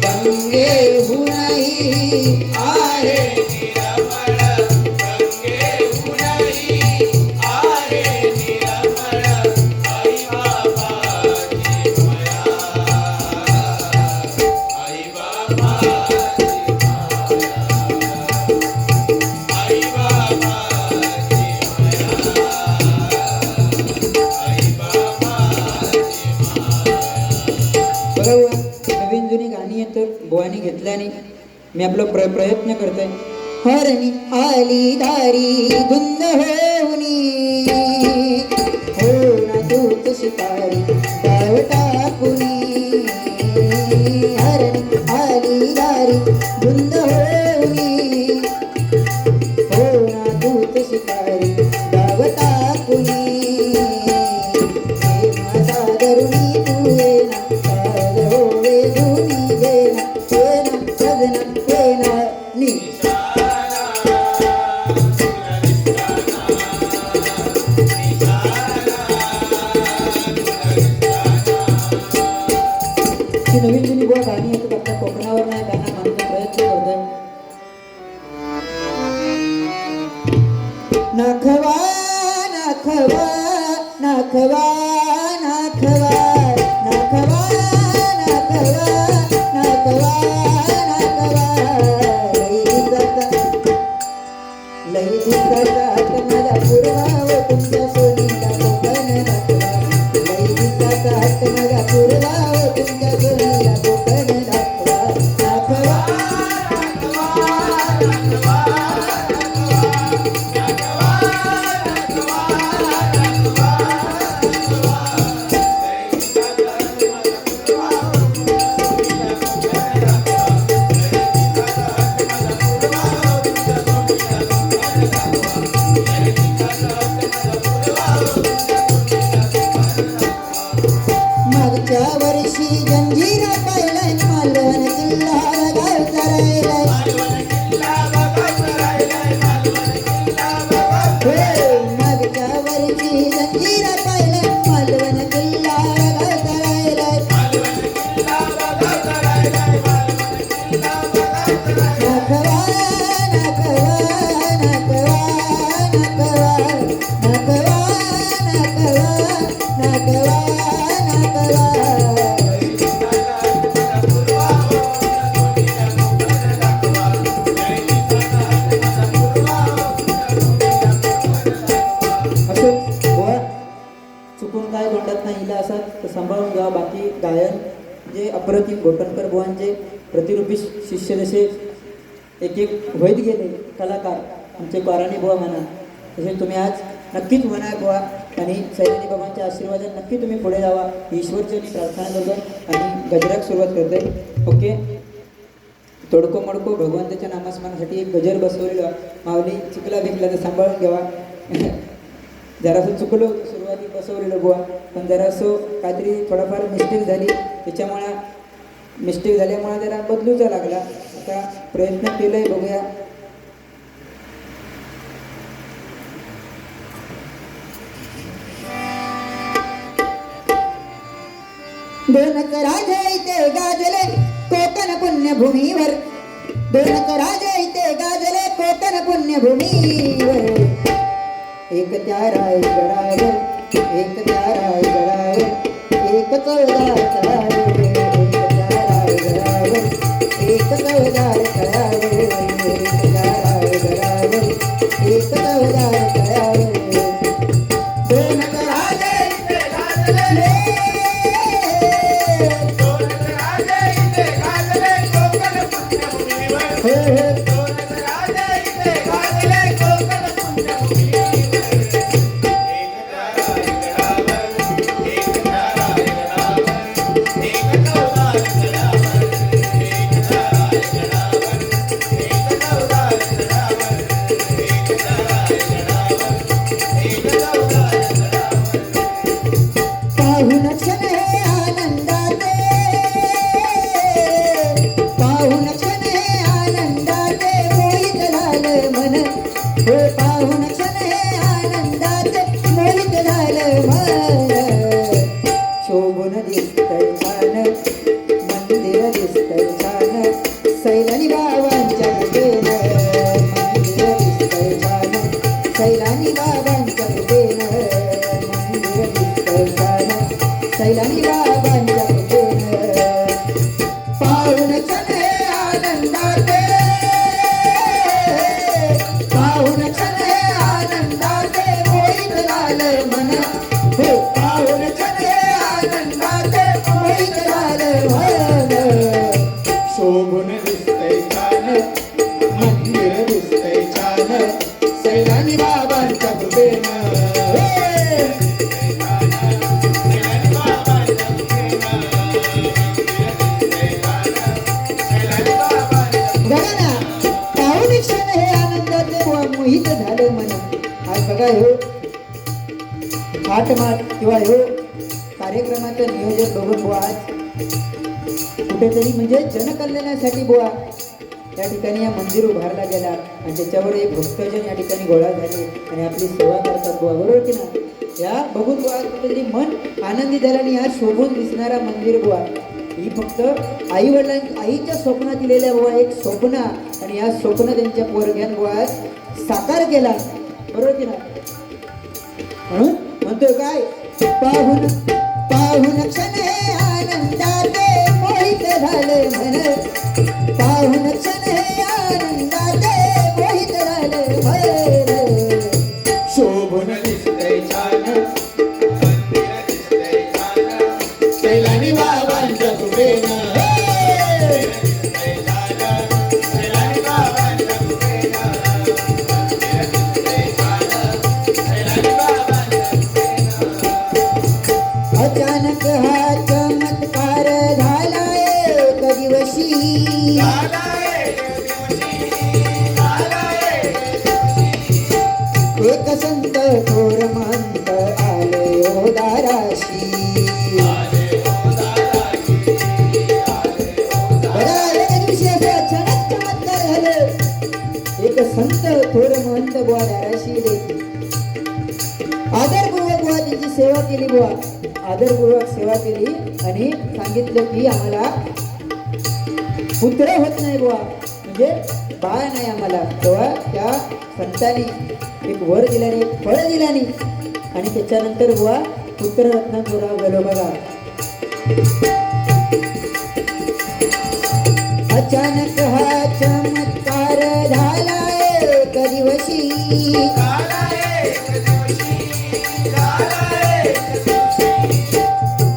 गंगे हूँ नहीं आहे निर्मळ, घेतल्याने मी आपला प्रयत्न करतोय. हरणी आली दारी धुंद होऊनी, हो ना तूच शिकारी गाव टाकुनी. हरणी आली दारी धुंद होऊनी, हो ना तूच शिकारी गाव टाकुनी. माझा दरुणी तू येना, साज होवे धुनी घेना, येना सजना येना नी. ही नवीन जुनी गोड गाणी येतात आपल्या कोकणावर नाही गाणं म्हणण्याचा प्रयत्न करतोय. नाखवा नाखवा नाखवा नाखवा नाखवा नाखवा नाखवा नाखवा. लई दिवसाचा हात माझा पुरवा तुमच्या सोनीला कोकण दाखवा. लई दिवसाचा हात माझा पुरवा तुमच्या सोनीला कोकण दाखवा. नाखवा मागच्या वर्षी जंजीरा पाहिलाय मालवण किल्ला गावचा राहिलाय. मागच्या वर्षी जंजीरा पाहिलाय मालवण किल्ला गावचा राहिलाय. नाखवा नाखवा नाखवा नाखवा नाखवा नाखवा नाखवा नाखवा. असं गोळा चुकून काय तोंडात नाही इला असा तर सांभाळून घ्या. बाकी गायन जे अप्रतिम घोटणकर बुवांचे प्रतिरूपी शिष्य जसे एक एक होत गेले कलाकार आमचे काराणी बुवा म्हणा, तसे तुम्ही आज नक्कीच म्हणा बुवा. आणि सैरानी बाबांच्या आशीर्वादाने नक्की तुम्ही पुढे जावा ईश्वरची मी प्रार्थना करतो आणि गजराक सुरुवात करतोय. ओके, तोडको मोडको भगवंताच्या नामस्मरणासाठी एक गजर बसवलेला माऊली चुकला भिकला तर सांभाळून घ्यावा. जरासं चुकलो सुरुवाती बसवलेलं बुवा, पण जरासं काहीतरी थोडाफार मिस्टेक झाली, त्याच्यामुळे मिस्टेक झाल्यामुळे जरा बदलूचा लागला. आता प्रयत्न केलंय, बघूया. दोनक राजे इथे गाजले कोकण पुण्यभूमीवर. दोनक राजे इथे गाजले कोकण पुण्यभूमीवर. एक त्या रायगडावर, एक त्या रायगडावर, एक चौदार तळावर. एक त्या रायगडावर, एक चौदार तळावर. एक त्या रायगडावर, एक चौदार तळावर. दोनक राजे इथे गाजले, पाहून क्षण हे आनंदाचे, पाहून क्षण हे आनंदाचे मोहित झालं मन. हो पाहून क्षण हे आनंदाचे मोहित झालं मन. शोभून दिसतंय छान मंदिर दिसतंय छान सैलानी बाबांच्या कृपेनं. मंदिर दिसतंय छान सैलानी बाबांच्या कृपेनं. मंदिर दिसतंय छान सैलानी बाबांच्या कृपेनं. पाहून क्षण हे आनंदाचे, पाहून क्षण हे आनंदाचे दर्शन सैलानी बाबांच्या कृपेनं बघा ना पाहुणे क्षण हे आनंदाचे मोहित झालं मन आज बघा हो थाटमाट किंवा हो कार्यक्रमाचं नियोजन बघून बुवा आज कुठेतरी म्हणजे जनकल्याणासाठी बुवा या ठिकाणी या मंदिर उभारला गेला आणि त्याच्यावर एक भक्तजन या ठिकाणी गोळा झाले आणि आपली सेवा करतात बुवा बरोबर की ना या बघून बुवा कुठेतरी मन आनंदी झाला आणि या शोभून दिसणारा मंदिर बुवा ही फक्त आई वडिलांची आईच्या स्वप्नात दिलेल्या बुवा एक स्वप्न आणि या स्वप्न त्यांच्या पोरग्यान बुवा साकार केला बरोबर की ना म्हणून म्हणतोय काय पाहून पाहून क्षण हे आनंदाचे मोहित झाले मन पाहून क्षण हे आनंदाचे मोहित झाले मन शोभून दिसतंय छान मंदिर दिसतंय छान सैलानी बाबांच्या कृपेनं अचानक हा चमत्कार झालाय एक दिवशी एक संत थोर महंत आले हो दाराशी बघा एका दिवशी असं अचानक चमत्कार झालं एक संत थोर महंत बुवा दाराशी आले आदरपूर्वक बुवा त्यांची सेवा केली बुवा आदरपूर्वक सेवा केली आणि सांगितलं की आम्हाला पुत्र होत नाही बुवा म्हणजे बाळ नाही आम्हाला तेव्हा त्या संतांनी एक वर दिल्याने एक फळ दिल्याने आणि त्याच्यानंतर बुवा पुत्ररत्न गोरा गेलो बघा अचानक हा चमत्कार झाला एक दिवशी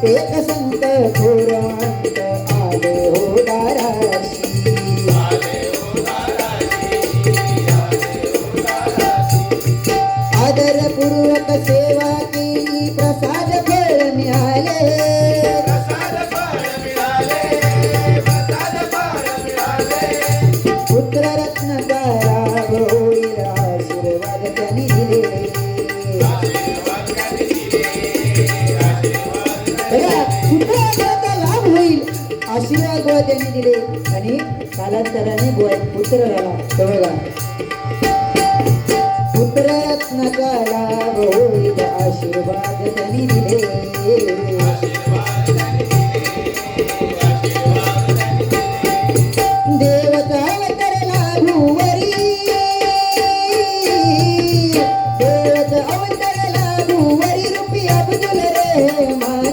एक संत थोरवंत आले हो दाराशी आदरपूर्वक सेवा केली प्रसाद फळ मिळाले पुत्ररत्नाचा लाभ होईल आशीर्वाद त्यांनी दिले पुत्राचा लाभ होईल आशीर्वाद बुवा त्यांनी दिले आणि कालांतराने बुवा एक पुत्र झाला तो बघा पुत्ररत्नाचा लाभ होईल आशीर्वाद त्यांनी दिले देवता अवतरला भुवरी देवता अवतरला भुवरी रूपी अब्दुल रहमान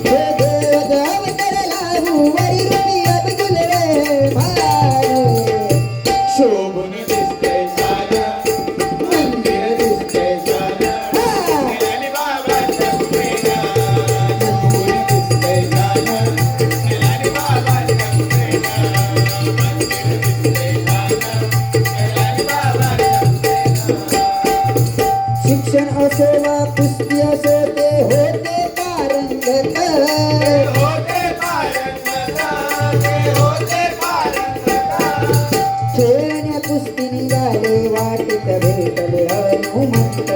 देवता अवतरला भुवरी रूपी अब्दुल रहमान शोभून दिसतंय छान मंदिर दिसतंय छान सैलानी बाबांच्या कृपेनं मंदिर दिसतंय छान सैलानी बाबांच्या कृपेनं मंदिर दिसतंय छान सैलानी बाबांच्या कृपेनं शिक्षण असो वा कुस्ती असो ते होते पारंगत खेळण्या कुस्ती निघाले वाटेत भेटले हनुमंत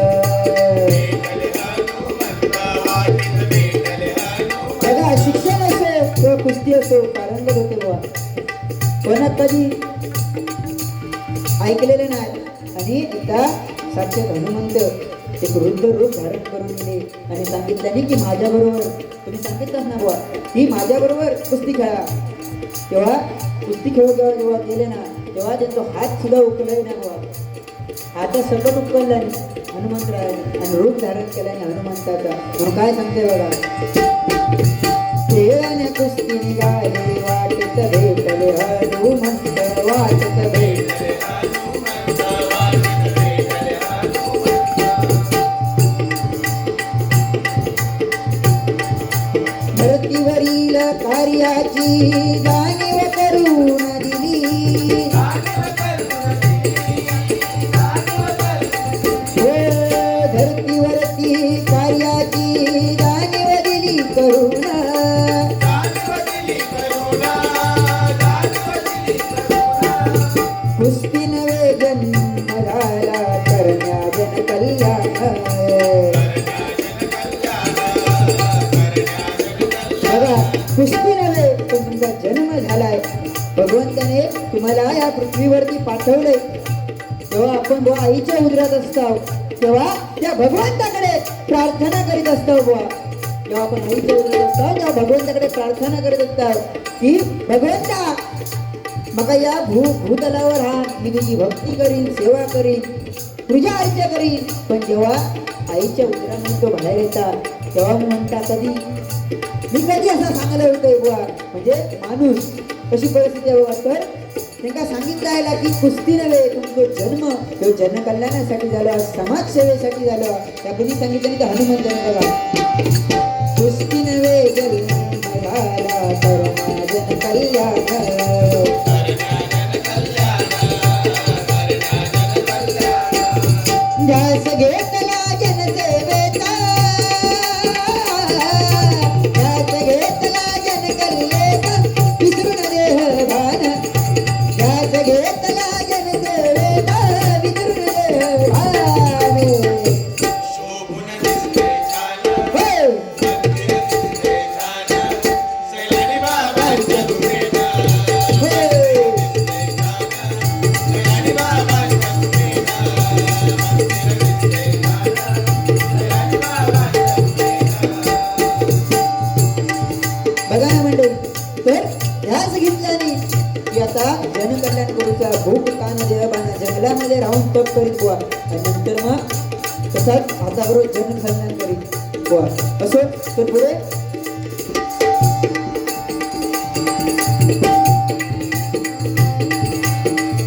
बघा शिक्षण असो किंवा कुस्ती असो पारंगत होते बुवा पण कधी ऐकलेले नाही आणि एकदा साक्षात हनुमंत एक वृद्ध रूप धारण करून गेले आणि सांगितल्याने की माझ्याबरोबर तुम्ही सांगितलं ना बुवा की माझ्याबरोबर कुस्ती खेळा तेव्हा कुस्ती खेळ जेव्हा गेले ना तेव्हा त्यांचा हात सुद्धा उकलला ना बुवा हाता सकट उकलला हनुमंतरायाने आणि रूप धारण केल्याने हनुमंताचा म्हणून काय सांगते बघा खेळण्या कुस्ती निघाले वाटेत भेटले हनुमंत वाटेत भेटले धरतीवरील कार्याची जाणीव करून दिली जन कल्याण बघा कुस्ती नव्हे पण तुमचा जन्म झालाय भगवंताने तुम्हाला या पृथ्वीवरती पाठवले जेव्हा आपण बुवा आईच्या उदरात असतो तेव्हा त्या भगवंताकडे प्रार्थना करीत असतो बुवा जेव्हा आपण आईच्या उदरात असतो तेव्हा भगवंताकडे प्रार्थना करीत असतो की भगवंता मग या भूतलावर हा मी तुझी भक्ती करीन सेवा करीन तुझ्या आईच्या करीन पण जेव्हा आईच्या उदरातून तो बाहेर येतात तेव्हा मी म्हणता कधी मी कधी असं सांगायला होतोय बुवा म्हणजे माणूस कशी परिस्थिती आहे बुवा तर त्यांना सांगितलं आहे की कुस्ती नव्हे तुमचा जन्म तो जनकल्याणासाठी झाला समाजसेवेसाठी झाला त्या कुणी सांगितलं तर हनुमंताने बघा कुस्ती नव्हे जन्म झाला तर जनकल्याण ध्यास घेतला जनसेवेचा ध्यास घेतला जनकल्याण विसरून देह भान ध्यास घेतला जनसेवेचा विसरून देह भान शोभून दिसते छान हो मंदिर दिसते छान सैलानी बाबांच्या दुरेनं हो दिसते छान सैलानी बाबांच्या दुरेनं मंदिर दिसते छान सैलानी बाबांच्या दुरेनं बघा ना मंडळी तर ध्यास घेतल्याने की आता जनकल्याण करूचा भूक कान देवाना जंगलामध्ये राहून तप करीत बुवा आणि नंतर मग तसाच आता बरोबर जनकल्याण करीत बुवा असो तर पुढे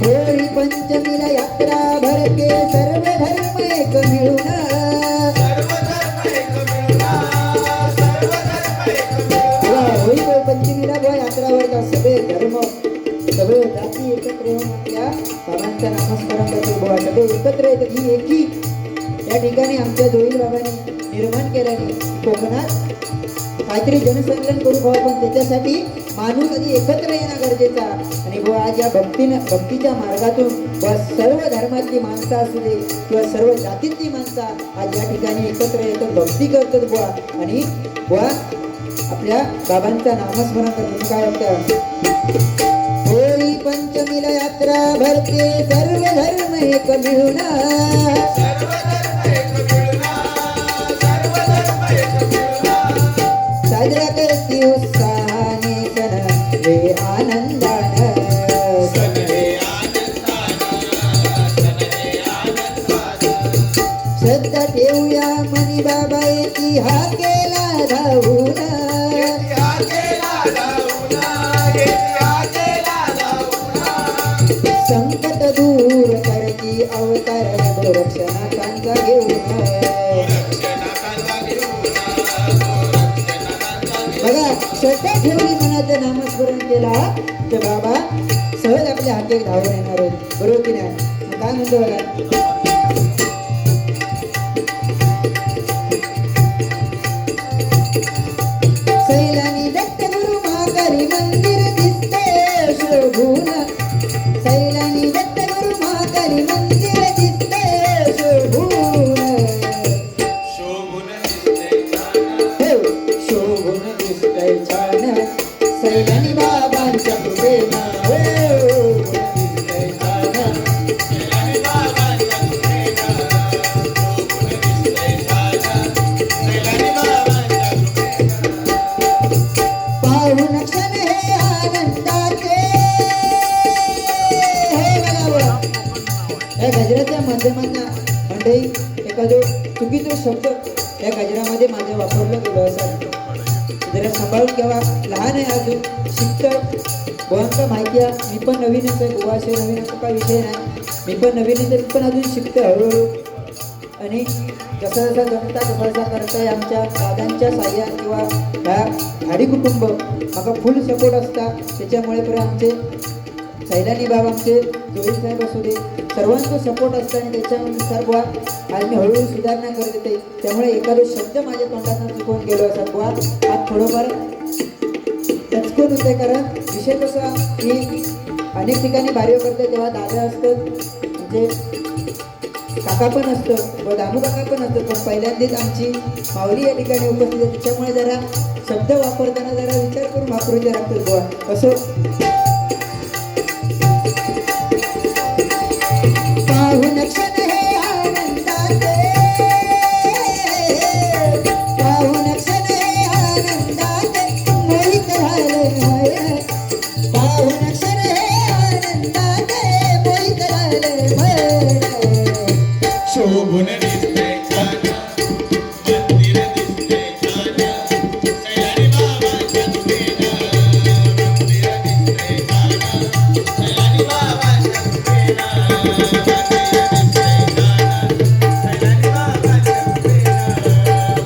होळी पंचमीला यात्रा भरते सर्व धर्म एक मिळून सर्व धर्म एक मिळूना सर्व धर्म एक मिळूना होळी पंचमीला बुवा यात्रा भरतात सगळे धर्म सगळे जाती एकत्र येऊन आपल्या बाबांचा नामस्मरण करते बुवा सगळे एकत्र येतात ही एकी या ठिकाणी आमच्या जोईल बाबांनी निर्माण केल्याने कोकणात काहीतरी जनसंकलन करू बुवा पण त्याच्यासाठी माणूस आधी एकत्र येणं गरजेचा आणि बुवा आज या भक्तीच्या मार्गातून बुवा सर्व धर्मातली माणसं असू दे किंवा सर्व जातीतली माणसं आज या ठिकाणी एकत्र येतात भक्ती करतात बुवा आणि बुवा आपल्या बाबांचं नामस्मरण करतात काय वाटतं होळी पंचमीला यात्रा भरते सर्व धर्म एक मिळून सर्व धर्म एक मिळूना सर्व धर्म एक मिळूना साजरा करती उत्साहाने सण हे आनंदानं सण हे आनंदानं सण हे आनंदानं श्रद्धा ठेवूया मनी बाबा येती हा केला धावून हा केला धावूना हा केला धावूना संकट दूर करती अवतार रक्षणाकांचा घेऊन रक्षणाकांचा घेऊना बघा श्रद्धा ठेवली मनाचं नामस्मरण केला तर बाबा सहज आपल्या हाती धावून येणार आहेत बरोबर की नाही मग काय म्हणतो बघा सैलानी दत्त गुरु महाकाली मंदिर दिसते शोभून सैलानी दत्त गुरु महाकाली मंदिर दिसते शोभून शोभून दिसते छान हो शोभून दिसतंय छान सैलानी बाबांच्या कृपेनं हो दिसतंय छान सैलानी बाबांच्या दुरेनं शोभून दिसते छान सैलानी बाबांच्या दुरेनं पाहून क्षण हे आनंदाचे हे बघावं या गजराच्या माध्यमांना मंडळी एखादं चुकीचा शब्द या गजरामध्ये माझं वापरलं गेलं असं जरा सांभाळून घ्यावा लहान आहे अजून शिकतं बुवांका माहिती आहे मी पण नवीनच आहे बुवा असे नवीन असं काही विषय नाही मी पण नवीन आहे तरी पण अजून शिकतं हळूहळू आणि जसा जसा जमता तसा तसा करताय आमच्या दादांच्या साह्यात किंवा ह्या झाडी कुटुंब म्हाका फुल सपोर्ट असता त्याच्यामुळे पण आमचे सैलानी बाबा आमचे जोडी साहेब असू दे सर्वांचा सपोर्ट असतं आणि त्याच्यानुसार बुवा आज मी हळूहळू सुधारणा करत येते त्यामुळे एखादा शब्द माझ्या तोंडातून चुकवून गेलो असा बुवा आज थोडंफार टचकून होते कारण विषय कसा की अनेक ठिकाणी बारीव करते तेव्हा दादा असतात म्हणजे काका पण असतं व दामू काका पण असतं, पण पहिल्यांदाच आमची माऊली या ठिकाणी उपस्थित आहे, त्याच्यामुळे जरा शब्द वापरताना जरा विचार करून वापरूया लागतो बुवा. असं पाहून क्षण हे आनंदाचे, पाहून क्षण हे आनंदाचे मोहित झाले मन, पाहून क्षण हे आनंदाचे मोहित झाले मन. शोभून दिसते छान मंदिर दिसते छान सैलानी बाबांच्या कृपेनं मंदिर दिसते छान सैलानी बाबांच्या कृपेनं मंदिर दिसते छान सैलानी बाबांच्या कृपेनं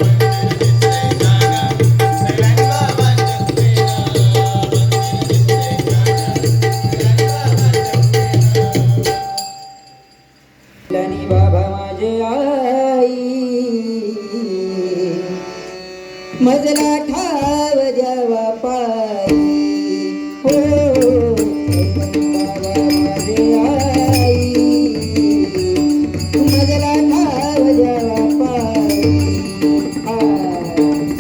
मंदिर दिसते छान सैलानी बाबांच्या कृपेनं मंदिर दिसते छान सैलानी बाबांच्या कृपेनं. लनी बाबा माझे आई मजला ठाव द्यावा पायी, हो बाबा माझे आई मजला ठाव द्यावा पायी.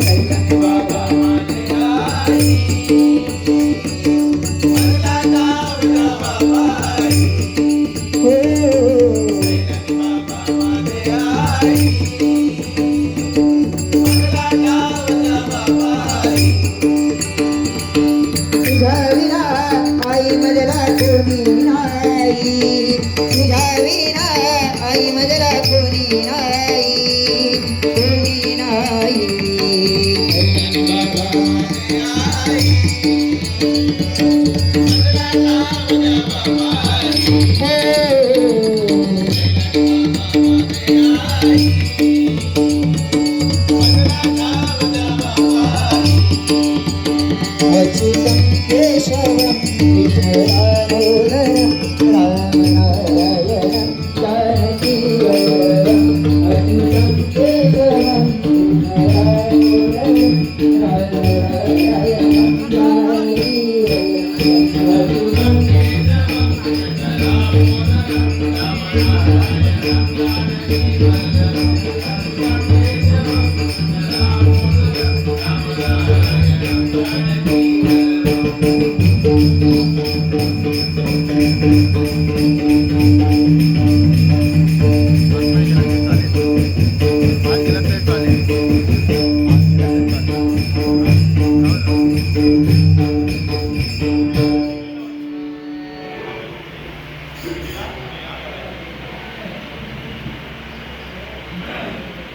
सैलानी बाबा माझे आई मला नाव द्यावा बाई. हो सैलानी बाबा माझे आई मला नाव द्यावा बाई. तुझ्या विना आई मजला कोणी नाही, तुझ्या विना आई मजला कोणी नाही, कोणी नाही. बाबा माझे आई मला नाव द्यावा बाई. मला नाव द्यावा बाई. अच्युतं केशवं विठलालोलनं रामनारायणं जानकीवरदं. अच्युतं केशवं विठलालोलनं रामनारायणं जानकीवरदं.